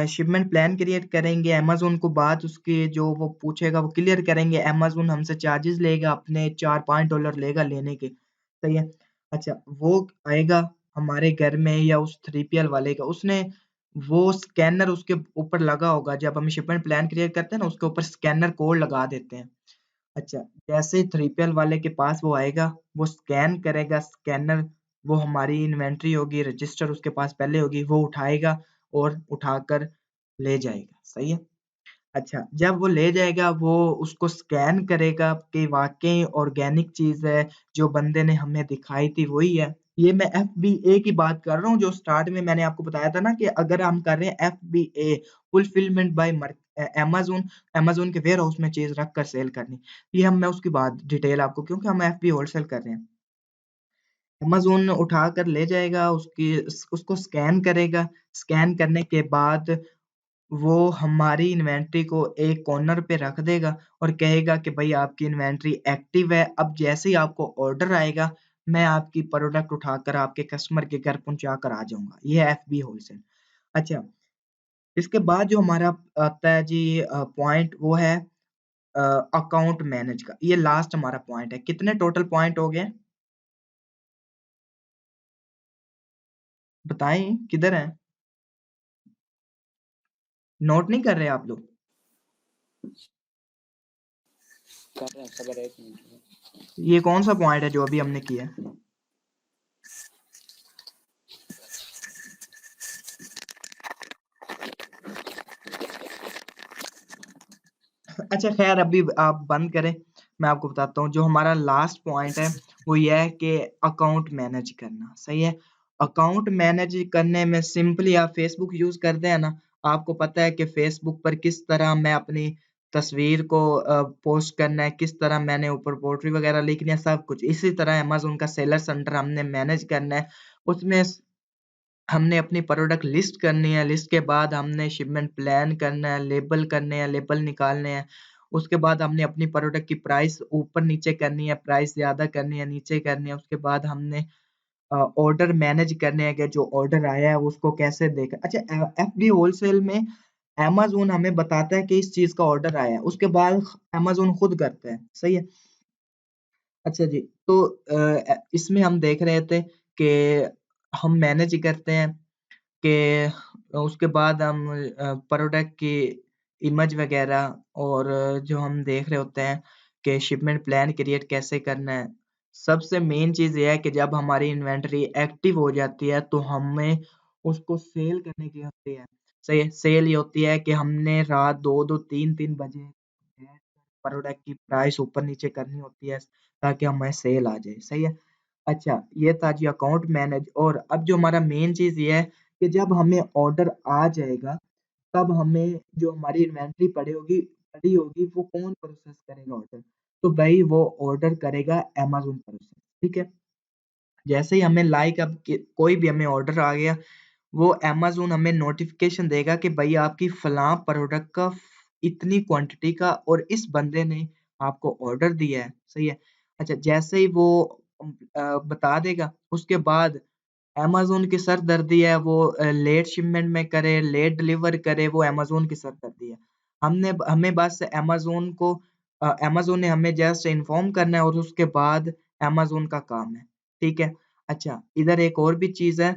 Speaker 1: शिपमेंट प्लान क्रिएट करेंगे, अमेज़न को बात उसकी जो वो पूछेगा वो क्लियर करेंगे, अमेज़न हमसे चार्जेज़ लेगा अपने $4-5 लेगा लेने के, सही है? अच्छा, वो आएगा हमारे घर में या उस 3PL वाले का, उसने वो स्कैनर उसके ऊपर लगा होगा, जब हम शिपमेंट प्लान क्रिएट करते हैं ना, उसके ऊपर स्कैनर कोड लगा देते हैं। अच्छा, जैसे ही 3PL वाले के पास वो आएगा, वो स्कैन करेगा स्कैनर, वो हमारी इन्वेंटरी होगी, रजिस्टर उसके पास पहले होगी, वो उठाएगा और उठाकर ले जाएगा, सही है? अच्छा, जब वो ले जाएगा वो उसको स्कैन करेगा कि वाक़ई ऑर्गेनिक चीज़ है, जो बंदे ने हमें दिखाई थी वही है। ये मैं FBA की बात कर रहा हूँ जो स्टार्ट में मैंने आपको बताया था ना कि अगर हम कर रहे हैं FBA fulfilment bye Amazon, Amazon के वेयरहाउस में चीज़ रख कर सेल करनी। ये हम मैं उसकी बात डिटेल आपको क्योंकि हम FBA होलसेल कर रहे हैं। अमेज़न उठाकर ले जाएगा, उसको स्कैन करेगा, स्कैन करने के बाद वो हमारी इन्वेंटरी को एक कॉर्नर पे रख देगा और कहेगा कि भई आपकी इन्वेंटरी एक्टिव है, अब जैसे ही आपको ऑर्डर आएगा, मैं आपकी प्रोडक्ट उठाकर आपके कस्टमर के घर पहुँचा कर आ जाऊँगा। ये है एफबी होलसेल। अच्छा, इसके बाद जो हमारा आता है जी पॉइंट वो है अकाउंट मैनेज का। ये लास्ट हमारा पॉइंट है। कितने टोटल पॉइंट हो गए बताएं, किधर है? नोट नहीं कर रहे आप लोग?
Speaker 3: कर रहे हैं सबर, 1 मिनट।
Speaker 1: ये कौन सा पॉइंट है जो अभी हमने किया है? अच्छा खैर अभी आप बंद करें, मैं आपको बताता हूँ। जो हमारा लास्ट पॉइंट है वो ये है कि अकाउंट मैनेज करना। सही है। अकाउंट मैनेज करने में सिंपली आप फेसबुक यूज करते हैं ना, आपको पता है कि फेसबुक पर किस तरह मैं अपनी तस्वीर को पोस्ट करना है, किस तरह मैंने ऊपर पोट्री वगैरह लिखनी है, सब कुछ इसी तरह अमेज़न का सेलर सेंटर हमने मैनेज करना है। उसमें हमने अपनी प्रोडक्ट लिस्ट करनी है, लिस्ट के बाद हमने शिपमेंट प्लान करना है, लेबल करने हैं, लेबल निकालने हैं। उसके बाद हमने अपनी प्रोडक्ट की प्राइस ऊपर नीचे करनी है, प्राइस ज़्यादा करनी है, नीचे करनी है। उसके बाद हमने ऑर्डर मैनेज करने हैं कि जो ऑर्डर आया है उसको कैसे देखें। अच्छा एफबी होलसेल में अमेज़न हमें बताता है कि इस चीज़ का ऑर्डर आया है, उसके बाद अमेज़न खुद करता है। सही है। अच्छा जी, तो इसमें हम देख रहे थे कि हम मैनेज करते हैं कि उसके बाद हम प्रोडक्ट की इमेज वगैरह और जो हम देख रहे होते हैं कि शिपमेंट प्लान क्रिएट कैसे करना है। सबसे मेन चीज़ ये है कि जब हमारी इन्वेंटरी एक्टिव हो जाती है तो हमें उसको सेल करने की होती है। सही है, सेल ये होती है कि हमने रात 2-2 3-3 बजे प्रोडक्ट की प्राइस ऊपर नीचे करनी होती है ताकि हमें सेल आ जाए। सही है। अच्छा ये था जी अकाउंट मैनेज। और अब जो हमारा मेन चीज़ ये है कि जब हमें ऑर्डर आ जाएगा तब हमें जो हमारी इन्वेंटरी पड़ी होगी वो कौन प्रोसेस करेगा ऑर्डर? तो भाई वो ऑर्डर करेगा अमेज़न प्रोसेस। ठीक है। जैसे ही हमें लाइक अब कोई भी हमें ऑर्डर आ गया, वो अमेज़न हमें नोटिफिकेशन देगा कि भाई आपकी फलां प्रोडक्ट का इतनी क्वांटिटी का और इस बंदे ने आपको ऑर्डर दिया है। सही है। अच्छा जैसे ही वो बता देगा उसके बाद अमेज़न की सरदर्दी है वो लेट शिपमेंट में करे, लेट डिलीवर करे, वो अमेज़न की सरदर्दी है। हमने हमें बस अमेज़न ने हमें जस्ट इन्फॉर्म करना है और उसके बाद अमेज़न का काम है। ठीक है। अच्छा इधर एक और भी चीज़ है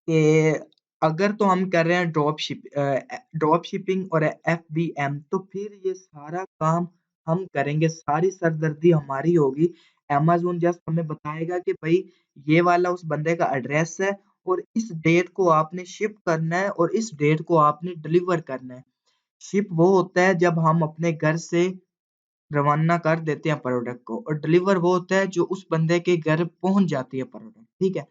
Speaker 1: कि अगर तो हम कर रहे हैं ड्रॉप शिपिंग और एफबीएम तो फिर ये सारा काम हम करेंगे, सारी सरदर्दी हमारी होगी। अमेज़न जस्ट हमें बताएगा कि भाई ये वाला उस बंदे का एड्रेस है और इस डेट को आपने शिप करना है और इस डेट को आपने डिलीवर करना है। शिप वो होता है जब हम अपने घर से रवाना कर देते हैं प्रोडक्ट को और डिलीवर वो होता है जो उस बंदे के घर पहुँच जाती है प्रोडक्ट। ठीक है।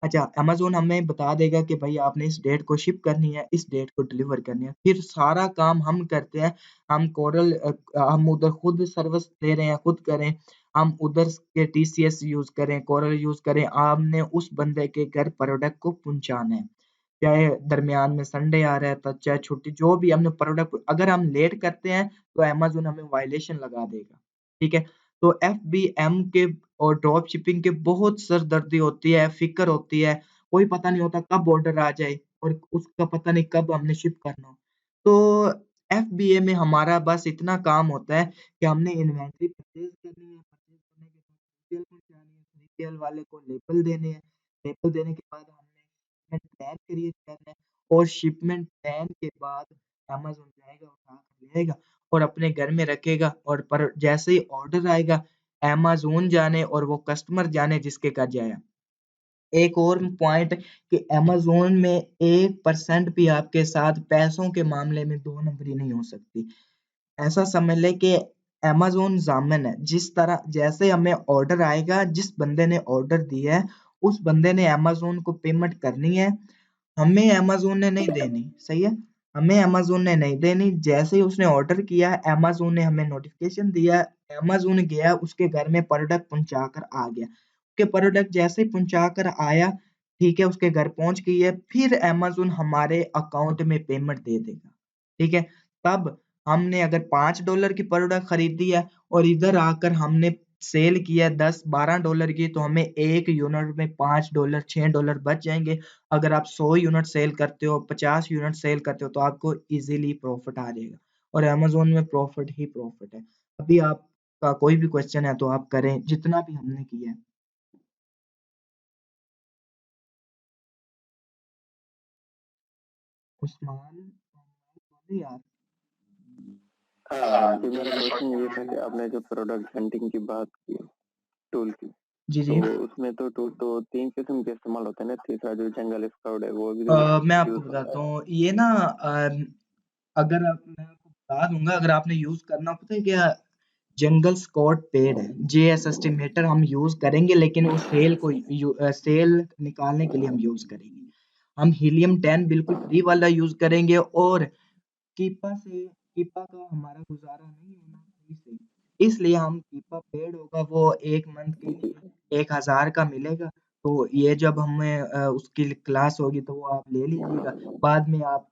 Speaker 1: अच्छा अमेज़न हमें बता देगा कि भाई आपने इस डेट को शिप करनी है, इस डेट को डिलीवर करनी है। फिर सारा काम हम करते हैं। हम उधर खुद सर्विस दे रहे हैं, खुद करें। हम उधर के टीसीएस यूज़ करें, कोरल यूज़ करें, हमने उस बंदे के घर प्रोडक्ट को पहुँचाना है। चाहे दरमियान में संडे आ रहा है तो चाहे छुट्टी जो भी हमने प्रोडक्ट अगर हम लेट करते हैं तो अमेज़न हमें वायलेशन लगा देगा। ठीक है। तो एफबीएम के और ड्रॉप शिपिंग के बहुत सरदर्दी होती है, फ़िक्र होती है, कोई पता नहीं होता कब ऑर्डर आ जाए और उसका पता नहीं कब हमने शिप करना हो। तो एफबीए में हमारा बस इतना काम होता है कि हमने इन्वेंटरी परचेज़ करनी है, परचेज़ करने के बाद 3PL पहुँचानी है, 3PL वाले को लेबल देने हैं, लेबल देने के बाद हमने शिपमेंट प्लान क्रिएट करना है और शिपमेंट प्लान के बाद अमेज़न जाएगा, उठा कर लेगा और अपने घर में रखेगा और पर जैसे ही ऑर्डर आएगा अमेज़न जाने और वो कस्टमर जाने जिसके घर जाया। एक और पॉइंट कि अमेज़न में 1% भी आपके साथ पैसों के मामले में 2 नंबरी नहीं हो सकती। ऐसा समझ लें कि अमेज़न ज़ामन है। जिस तरह जैसे हमें ऑर्डर आएगा, जिस बंदे ने ऑर्डर दिया है, उस बंदे ने अमेज़न को पेमेंट करनी है। हमें अमेज़न ने नहीं देनी। सही है? हमें अमेज़न ने नहीं देनी। जैसे ही उसने ऑर्डर किया, अमेज़न ने हमें नोटिफ़िकेशन दिया, अमेज़न गया उसके घर में प्रोडक्ट पहुँचा कर आ गया। उसके प्रोडक्ट जैसे ही पहुँचा कर आया, ठीक है, उसके घर पहुँच गई है, फिर अमेज़न हमारे अकाउंट में पेमेंट दे देगा। ठीक है? तब हमने अगर $5 की प्रोडक्ट खरीदी है और इधर आकर हमने सेल किया 10-12 डॉलर की, तो हमें एक यूनिट में $5 $6 बच जाएंगे। अगर आप 100 यूनिट सेल करते हो, 50 यूनिट सेल करते हो, तो आपको इजीली प्रॉफिट आ जाएगा। और अमेजोन में प्रॉफिट ही प्रॉफिट है। अभी आपका कोई भी क्वेश्चन है तो आप करें, जितना भी हमने किया है। उस्मान बोले यार।
Speaker 2: हाँ जी, मेरा क्वेश्चन ये था कि आपने जो प्रोडक्ट हंटिंग की बात की टूल की,
Speaker 1: जी
Speaker 2: तो
Speaker 1: जी।
Speaker 2: उसमें तो टूल तो 3 किस्म के इस्तेमाल होते हैं ना। तीसरा जो जंगल स्काउट है वो भी
Speaker 1: मैं आपको
Speaker 2: यूज होता
Speaker 1: बताता
Speaker 2: है।
Speaker 1: हूँ ये ना, अगर मैं आपको बता दूंगा, अगर आपने यूज करना, पता है क्या, जंगल स्कॉट पेड है, जेएस एस्टिमेटर हम यूज करेंगे, लेकिन वो सेल को सेल निकालने के लिए हम यूज करेंगे। हम हीलियम 10 बिल्कुल फ्री वाला यूज करेंगे, और कीपा का हमारा गुजारा नहीं होना फ्री से, इसलिए हम कीपा पेड होगा वो एक मंथ के
Speaker 2: जी
Speaker 1: लिए 1000 का मिलेगा। तो ये जब हमें उसकी क्लास होगी तो वो आप ले लीजिएगा, बाद में आप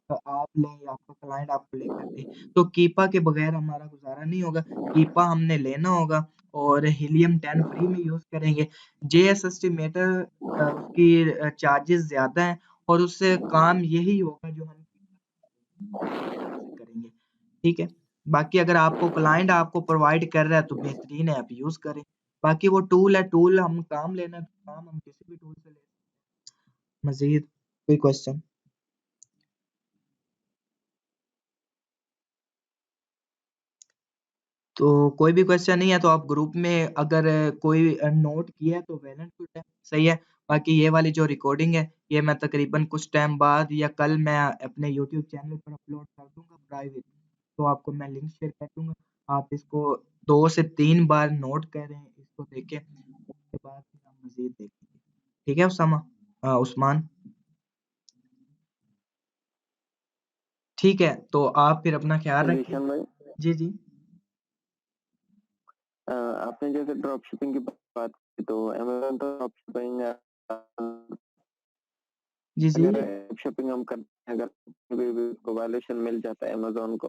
Speaker 1: लें या आपका क्लाइंट आपको लेकर दे। तो कीपा के बगैर हमारा गुजारा नहीं होगा, कीपा हमने लेना होगा, और हीलियम 10 फ्री में यूज करेंगे। जेएस एस्टिमेटर उसकी चार्जेस ज्यादा हैं, और उससे काम यही होगा जो हम से करेंगे। ठीक है। बाकी अगर आपको क्लाइंट आपको प्रोवाइड कर रहा है तो बेहतरीन है, आप यूज करें। बाकी वो टूल है, टूल हम काम लेना है तो काम हम किसी भी टूल से ले सकते हैं। मजीद कोई क्वेश्चन? तो कोई भी क्वेश्चन नहीं है तो आप ग्रुप में अगर कोई नोट किया है तो वेल एंड गुड है, सही है। बाकी ये वाली जो रिकॉर्डिंग है, ये मैं तकरीबन कुछ टाइम बाद या कल मैं अपने यूट्यूब चैनल पर अपलोड कर दूंगा प्राइवेट, तो आपको मैं लिंक शेयर कर दूंगा। आप इसको 2 से 3 बार नोट करें, इसको देखें, उसके बाद फिर हम मजीद देखेंगे। ठीक है उस्मान? ठीक है, तो आप फिर अपना ख्याल
Speaker 2: जी
Speaker 1: रखिए।
Speaker 2: शन भाई,
Speaker 1: जी जी।
Speaker 2: आपने जैसे ड्रॉप शिपिंग की बात की, तो अमेजोन तो ड्रॉप शिपिंग
Speaker 1: जी जी।
Speaker 2: अगर शिपिंग हम करते हैं, अगर भी उसको वायलेशन मिल जाता है अमेजोन को,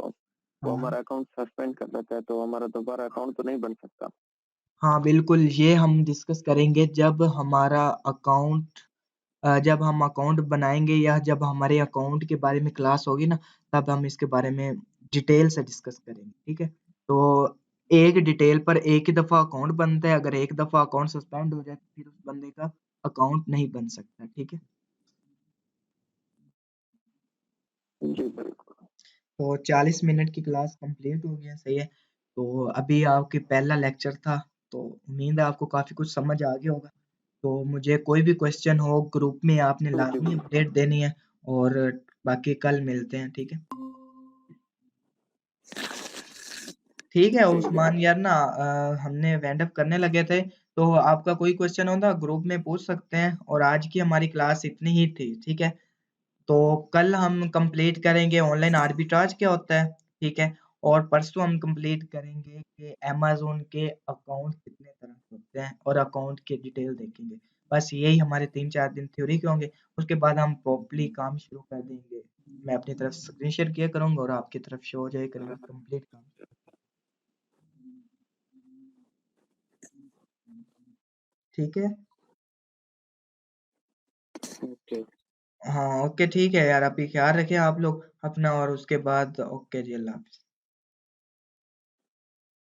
Speaker 2: वो
Speaker 1: हाँ
Speaker 2: हमारा अकाउंट सस्पेंड कर देता है, तो हमारा दोबारा अकाउंट तो नहीं बन सकता।
Speaker 1: हाँ, बिल्कुल, ये हम डिस्कस करेंगे जब हमारा अकाउंट जब हम अकाउंट बनाएंगे, या जब हमारे अकाउंट के बारे में क्लास होगी ना, तब हम इसके बारे में डिटेल से डिस्कस करेंगे। ठीक है। तो एक डिटेल पर एक ही दफा अकाउंट बनता है, अगर एक दफा अकाउंट सस्पेंड हो जाए तो फिर उस बंदे का अकाउंट नहीं बन सकता। ठीक है।
Speaker 2: जी बिल्कुल।
Speaker 1: तो 40 मिनट की क्लास कंप्लीट हो गया, सही है। तो अभी आपकी पहला लेक्चर था, तो उम्मीद है आपको काफी कुछ समझ आ गया होगा। तो मुझे कोई भी क्वेश्चन हो ग्रुप में आपने
Speaker 2: जी
Speaker 1: लाजमी
Speaker 2: बिल्कुल।
Speaker 1: अपडेट देनी है, और बाकी कल मिलते हैं। ठीक है। ठीक है
Speaker 2: ठीक है।
Speaker 1: उस्मान यार ना, हमने वेंड अप करने लगे थे, तो आपका कोई क्वेश्चन होता ग्रुप में पूछ सकते हैं, और आज की हमारी क्लास इतनी ही थी। ठीक है। तो कल हम कंप्लीट करेंगे ऑनलाइन आर्बिट्राज क्या होता है। ठीक है। और परसों हम कंप्लीट करेंगे कि अमेज़न के अकाउंट कितने तरह के होते हैं, और अकाउंट की डिटेल देखेंगे। बस यही हमारे 3-4 दिन थ्योरी के होंगे, उसके बाद हम प्रॉपर्ली काम शुरू कर देंगे। मैं अपनी तरफ स्क्रीन शेयर किया करूंगा, और आपकी तरफ शो हो जाया करेगा कंप्लीट काम। ठीक है।
Speaker 2: ओके।
Speaker 1: हाँ ओके, ठीक है यार, अभी ख्याल रखें आप लोग अपना, और उसके बाद ओके जी, अल्लाह हाफिज।